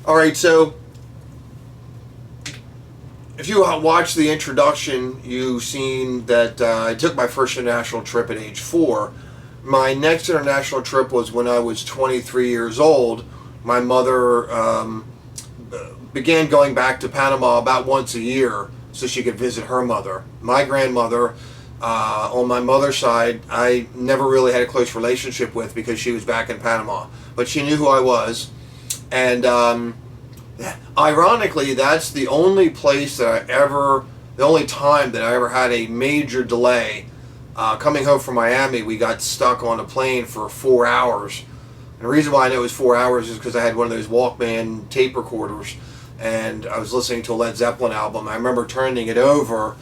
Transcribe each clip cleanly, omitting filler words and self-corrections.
All right, so if you watched the introduction, you've seen that I took my first international trip at age 4. My next international trip was when I was 23 years old. My mother began going back to Panama about once a year so she could visit her mother. My grandmother, on my mother's side, I never really had a close relationship with because she was back in Panama. But she knew who I was. And ironically, that's the only place that the only time that I ever had a major delay. Coming home from Miami, we got stuck on a plane for 4 hours. And the reason why I know it was 4 hours is because I had one of those Walkman tape recorders, and I was listening to a Led Zeppelin album. I remember turning it over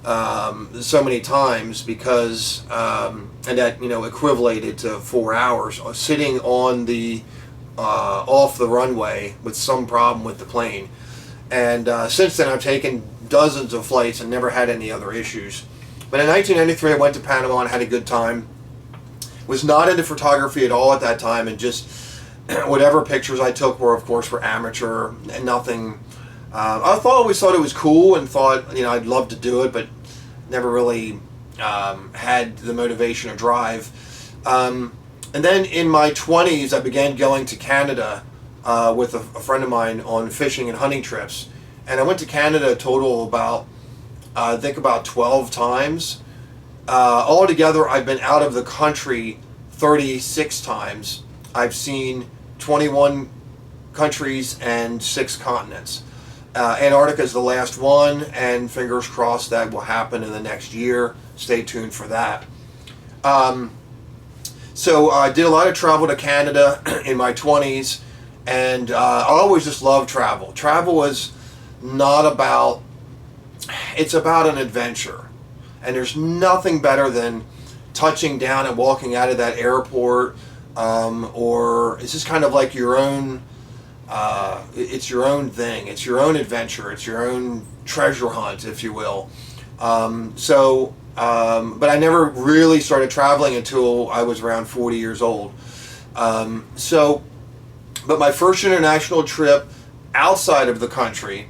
so many times because, and that equivalated to 4 hours sitting on the off the runway with some problem with the plane. And since then, I've taken dozens of flights and never had any other issues. But in 1993, I went to Panama and had a good time. Was not into photography at all at that time, and just whatever pictures I took were, of course, were amateur and nothing. I always thought it was cool and thought I'd love to do it, but never really had the motivation or drive. And then in my 20s, I began going to Canada with a friend of mine on fishing and hunting trips, and I went to Canada a total about I think about 12 times. Altogether, I've been out of the country 36 times. I've seen 21 countries and 6 continents. Antarctica is the last one, and fingers crossed that will happen in the next year. Stay tuned for that. So I did a lot of travel to Canada in my 20s, and I always just loved travel. Travel is not about, it's about an adventure. And there's nothing better than touching down and walking out of that airport, or it's just kind of like your own, it's your own thing. It's your own adventure. It's your own treasure hunt, if you will. But I never really started traveling until I was around 40 years old. But my first international trip outside of the country,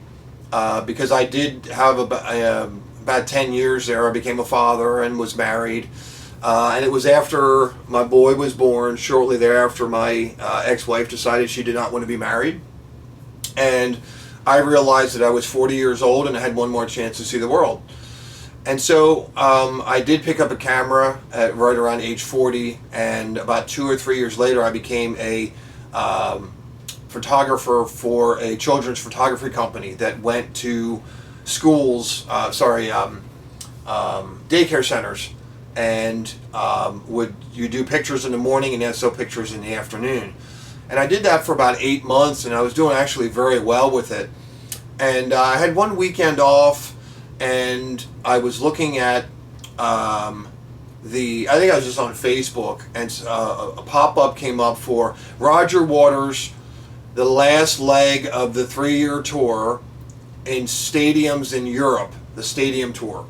because I did have about 10 years there. I became a father and was married. And it was after my boy was born, shortly thereafter my ex-wife decided she did not want to be married. And I realized that I was 40 years old and I had one more chance to see the world. And so I did pick up a camera at right around age 40, and about 2 or 3 years later I became a photographer for a children's photography company that went to schools, daycare centers, and you do pictures in the morning and then still pictures in the afternoon. And I did that for about 8 months, and I was doing actually very well with it. And I had one weekend off, and I was looking at I think I was just on Facebook, and a pop-up came up for Roger Waters, the last leg of the 3-year tour in stadiums in Europe, the stadium tour,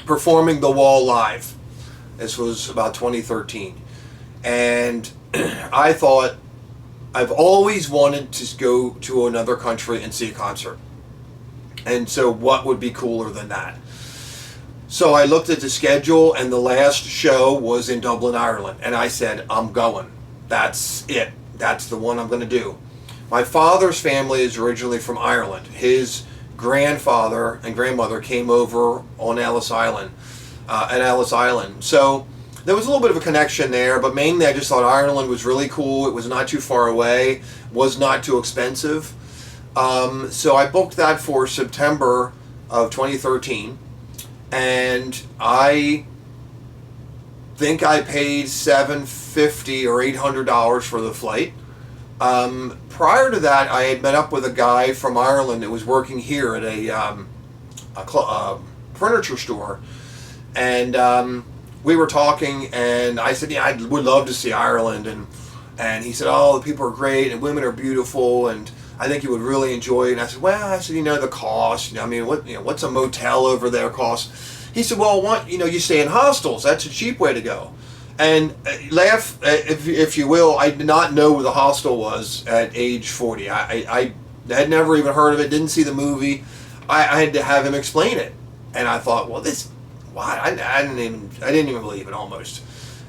performing The Wall live. This was about 2013. And I thought, I've always wanted to go to another country and see a concert. And so what would be cooler than that? So I looked at the schedule, and the last show was in Dublin, Ireland. And I said, I'm going. That's it. That's the one I'm going to do. My father's family is originally from Ireland. His grandfather and grandmother came over on Ellis Island, at Ellis Island. So there was a little bit of a connection there, but mainly I just thought Ireland was really cool. It was not too far away, was not too expensive. So I booked that for September of 2013, and I think I paid $750 or $800 for the flight. Prior to that, I had met up with a guy from Ireland that was working here at a furniture store, and we were talking, and I said, yeah, I would love to see Ireland, and he said, oh, the people are great, and women are beautiful, and I think you would really enjoy it. And I said, well, the cost, I mean, what's a motel over there cost? He said, well, you stay in hostels, that's a cheap way to go. And laugh, if you will, I did not know where the hostel was at age 40. I had never even heard of it, didn't see the movie. I had to have him explain it. And I thought, well, why? I didn't even believe it almost.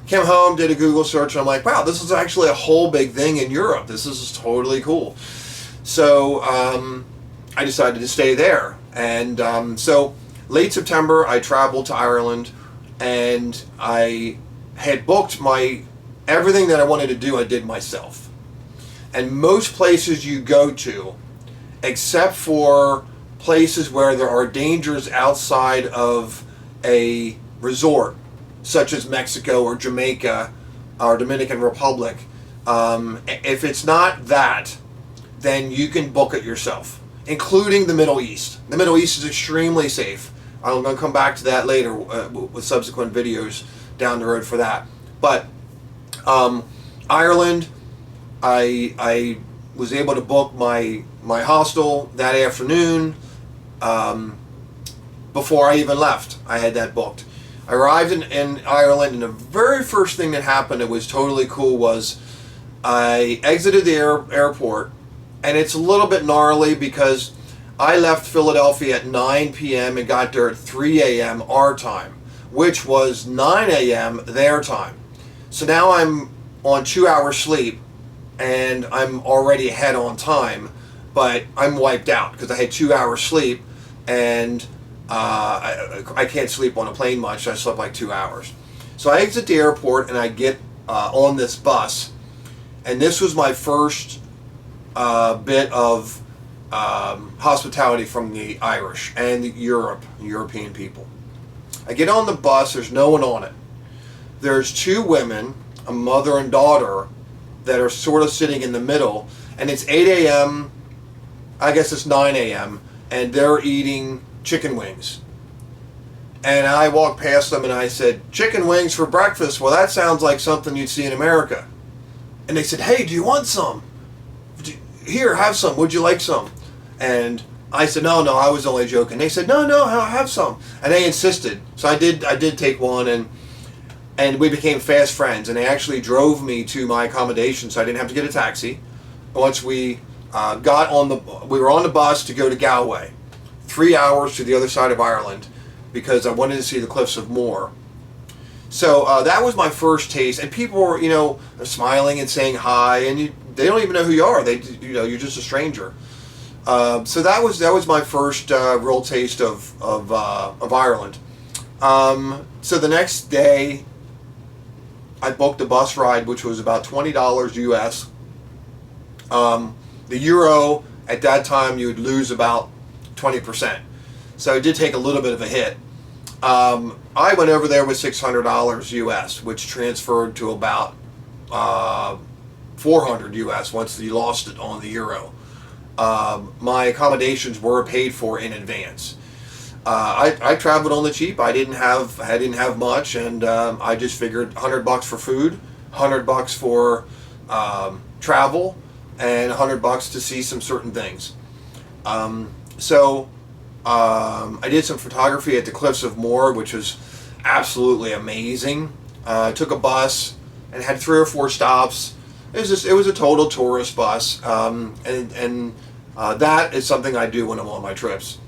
Came home, did a Google search, and I'm like, wow, this is actually a whole big thing in Europe. This is totally cool. So I decided to stay there. And so late September, I traveled to Ireland, and I had booked everything that I wanted to do, I did myself. And most places you go to, except for places where there are dangers outside of a resort, such as Mexico or Jamaica or Dominican Republic, if it's not that, then you can book it yourself, including the Middle East. The Middle East is extremely safe. I'm going to come back to that later with subsequent videos down the road for that. But Ireland, I was able to book my hostel that afternoon before I even left. I had that booked. I arrived in Ireland, and the very first thing that happened that was totally cool was I exited the airport, and it's a little bit gnarly because I left Philadelphia at 9 p.m. and got there at 3 a.m. our time, which was 9 a.m. their time. So now I'm on 2 hours sleep, and I'm already ahead on time, but I'm wiped out because I had 2 hours sleep, and I can't sleep on a plane much. I slept like 2 hours. So I exit the airport, and I get on this bus, and this was my first bit of hospitality from the Irish and the European people. I get on the bus, there's no one on it. There's two women, a mother and daughter, that are sort of sitting in the middle, and it's 8 a.m., I guess it's 9 a.m., and they're eating chicken wings. And I walked past them and I said, chicken wings for breakfast? Well, that sounds like something you'd see in America. And they said, hey, do you want some? Here, have some. Would you like some? And I said, no, I was only joking. They said, no, I'll have some. And they insisted. So I did take one, and we became fast friends. And they actually drove me to my accommodation, so I didn't have to get a taxi. Once we we were on the bus to go to Galway, 3 hours to the other side of Ireland, because I wanted to see the Cliffs of Moher. So that was my first taste, and people were, smiling and saying hi, and they don't even know who you are. You're just a stranger. So that was my first real taste of Ireland. So the next day, I booked a bus ride, which was about $20 US. The euro at that time, you would lose about 20%. So it did take a little bit of a hit. I went over there with $600 US, which transferred to about $400 US once you lost it on the euro. My accommodations were paid for in advance. I traveled on the cheap. I didn't have much, and I just figured $100 for food, $100 for travel, and $100 to see some certain things. So I did some photography at the Cliffs of Moher, which was absolutely amazing. Took a bus and had 3 or 4 stops. It was a total tourist bus, and that is something I do when I'm on my trips.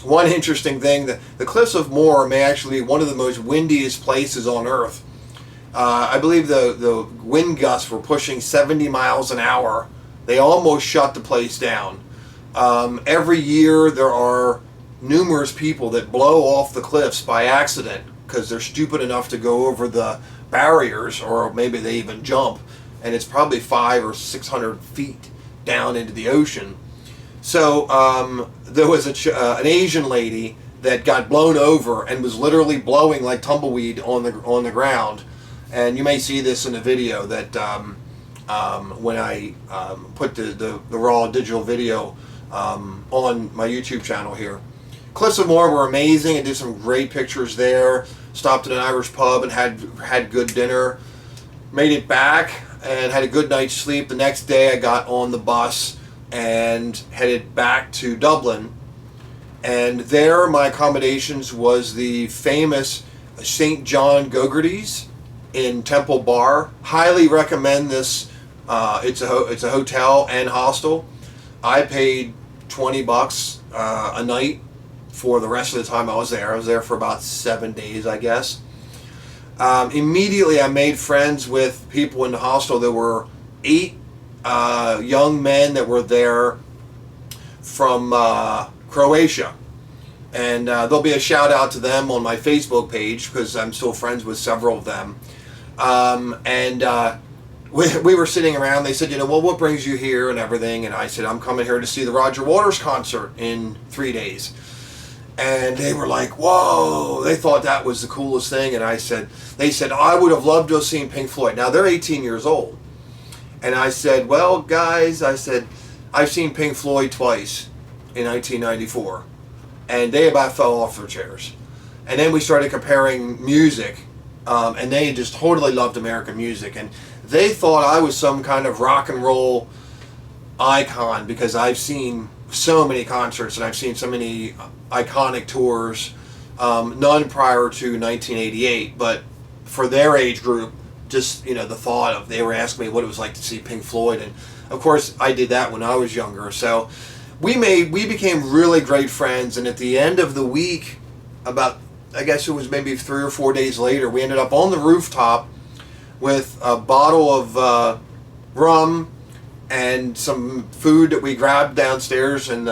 One interesting thing, the Cliffs of Moher may actually be one of the most windiest places on Earth. I believe the wind gusts were pushing 70 miles an hour. They almost shut the place down. Every year there are numerous people that blow off the cliffs by accident because they're stupid enough to go over the barriers, or maybe they even jump, and it's probably 500 or 600 feet down into the ocean. So there was an Asian lady that got blown over and was literally blowing like tumbleweed on the ground, and you may see this in the video that when I put the raw digital video on my YouTube channel here. Cliffs of Moher were amazing. I did some great pictures there. Stopped at an Irish pub and had good dinner. Made it back and had a good night's sleep. The next day I got on the bus and headed back to Dublin. And there my accommodations was the famous St. John Gogarty's in Temple Bar. Highly recommend this. It's a hotel and hostel. I paid $20 a night for the rest of the time I was there. I was there for about 7 days, I guess. Immediately, I made friends with people in the hostel. There were 8 young men that were there from Croatia. And there'll be a shout out to them on my Facebook page because I'm still friends with several of them. We were sitting around. They said, well, what brings you here and everything? And I said, I'm coming here to see the Roger Waters concert in 3 days. And they were like, whoa, they thought that was the coolest thing. And they said, I would have loved to have seen Pink Floyd. Now, they're 18 years old. And I said, well, guys, I've seen Pink Floyd twice in 1994. And they about fell off their chairs. And then we started comparing music. And they just totally loved American music. And they thought I was some kind of rock and roll icon because I've seen so many concerts and I've seen so many iconic tours, none prior to 1988, but for their age group, just the thought of, they were asking me what it was like to see Pink Floyd, and of course I did that when I was younger. So we became really great friends, and at the end of the week, about, I guess it was maybe 3 or 4 days later, we ended up on the rooftop with a bottle of rum and some food that we grabbed downstairs and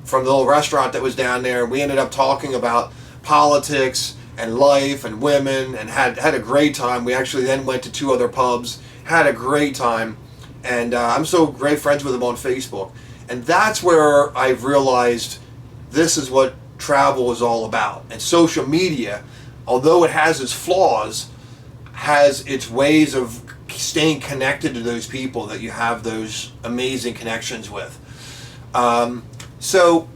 from the little restaurant that was down there. We ended up talking about politics and life and women and had a great time. We actually then went to 2 other pubs, had a great time, and I'm so great friends with them on Facebook. And that's where I've realized this is what travel is all about. And social media, although it has its flaws, has its ways of staying connected to those people that you have those amazing connections with. So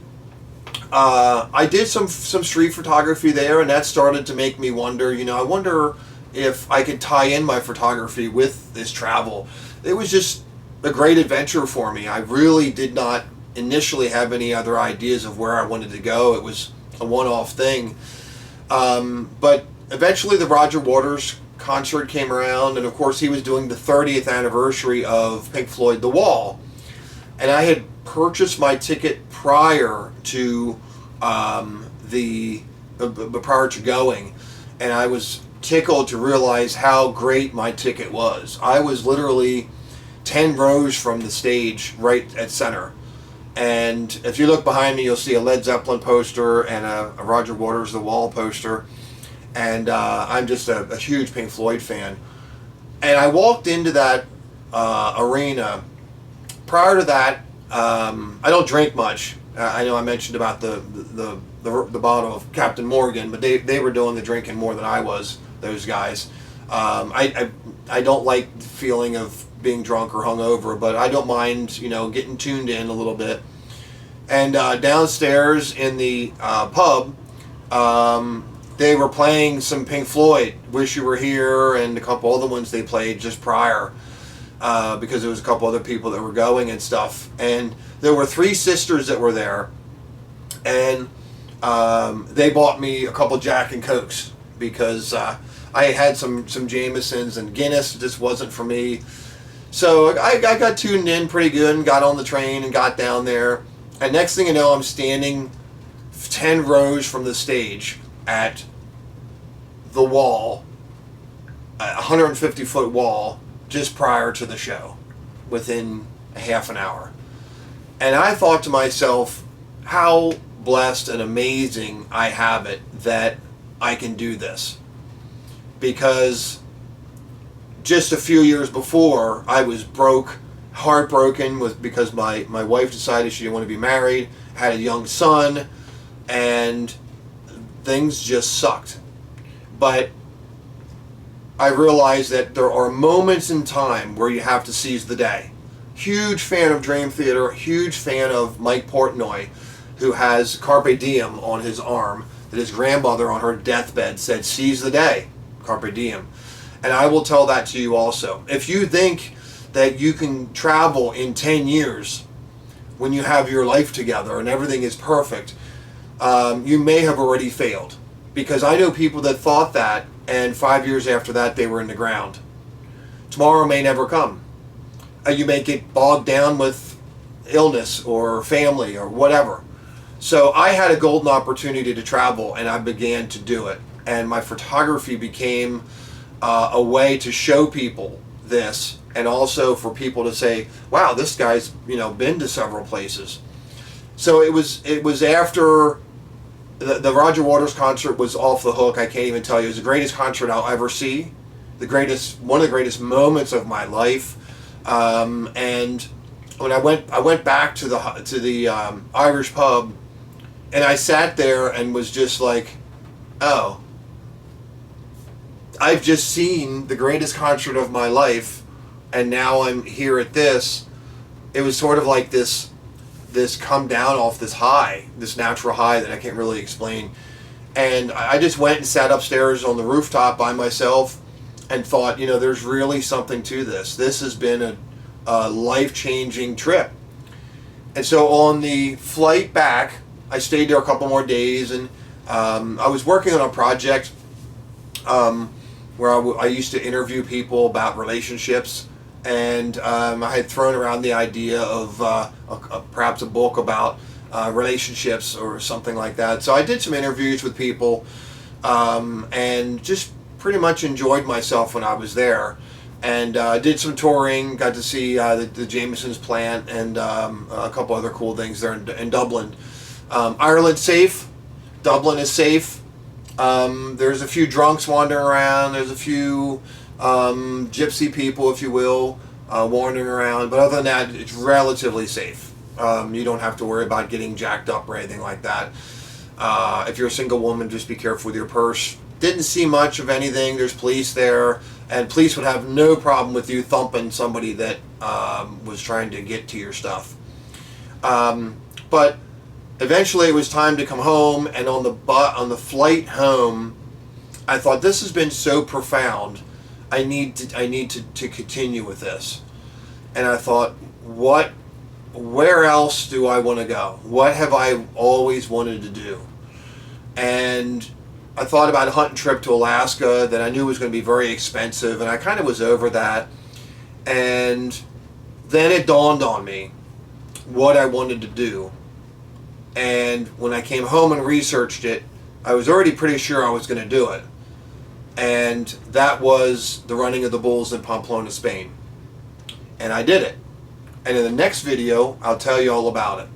I did some street photography there, and that started to make me wonder, I wonder if I could tie in my photography with this travel. It was just a great adventure for me. I really did not initially have any other ideas of where I wanted to go. It was a one-off thing. But eventually the Roger Waters concert came around, and of course he was doing the 30th anniversary of Pink Floyd The Wall, and I had purchased my ticket prior to prior to going, and I was tickled to realize how great my ticket was. I was literally 10 rows from the stage, right at center. And if you look behind me, you'll see a Led Zeppelin poster and a Roger Waters The Wall poster. And I'm just a huge Pink Floyd fan. And I walked into that arena. Prior to that, I don't drink much. I know I mentioned about the bottle of Captain Morgan, but they were doing the drinking more than I was, those guys. I don't like the feeling of being drunk or hungover, but I don't mind, getting tuned in a little bit. And downstairs in the pub, they were playing some Pink Floyd, Wish You Were Here, and a couple other ones they played just prior, because there was a couple other people that were going and stuff. And there were 3 sisters that were there, and they bought me a couple Jack and Cokes because I had some Jamesons, and Guinness just wasn't for me. So I got tuned in pretty good and got on the train and got down there. And next thing you know, I'm standing 10 rows from the stage at the wall, a 150-foot wall, just prior to the show, within a half an hour. And I thought to myself, how blessed and amazing I have it that I can do this. Because just a few years before, I was broke, heartbroken because my wife decided she didn't want to be married, had a young son, and things just sucked. But I realized that there are moments in time where you have to seize the day. Huge fan of Dream Theater, huge fan of Mike Portnoy, who has Carpe Diem on his arm, that his grandmother on her deathbed said, seize the day, Carpe Diem. And I will tell that to you also. If you think that you can travel in 10 years when you have your life together and everything is perfect, you may have already failed. Because I know people that thought that and 5 years after that they were in the ground. Tomorrow may never come. You may get bogged down with illness or family or whatever. So I had a golden opportunity to travel, and I began to do it. And my photography became a way to show people this, and also for people to say, wow, this guy's been to several places. So it was after the Roger Waters concert was off the hook. I can't even tell you. It was the greatest concert I'll ever see. One of the greatest moments of my life. And when I went back to the Irish pub, and I sat there and was just like, oh, I've just seen the greatest concert of my life, and now I'm here at this. It was sort of like this come down off this high, this natural high that I can't really explain. And I just went and sat upstairs on the rooftop by myself and thought, there's really something to this. This has been a life-changing trip. And so on the flight back, I stayed there a couple more days, and I was working on a project where I used to interview people about relationships, and I had thrown around the idea of perhaps a book about relationships or something like that. So I did some interviews with people, and just pretty much enjoyed myself when I was there. And did some touring, got to see the Jameson's plant, and a couple other cool things there in Dublin. Ireland's safe. Dublin is safe. There's a few drunks wandering around. There's a few gypsy people, if you will, wandering around. But other than that, it's relatively safe. You don't have to worry about getting jacked up or anything like that. If you're a single woman, just be careful with your purse. Didn't see much of anything. There's police there, and police would have no problem with you thumping somebody that was trying to get to your stuff. But eventually it was time to come home, and on the flight home, I thought, this has been so profound. I need to continue with this. And I thought, where else do I want to go? What have I always wanted to do? And I thought about a hunting trip to Alaska that I knew was going to be very expensive, and I kind of was over that. And then it dawned on me what I wanted to do. And when I came home and researched it, I was already pretty sure I was going to do it. And that was the running of the bulls in Pamplona, Spain. And I did it. And in the next video, I'll tell you all about it.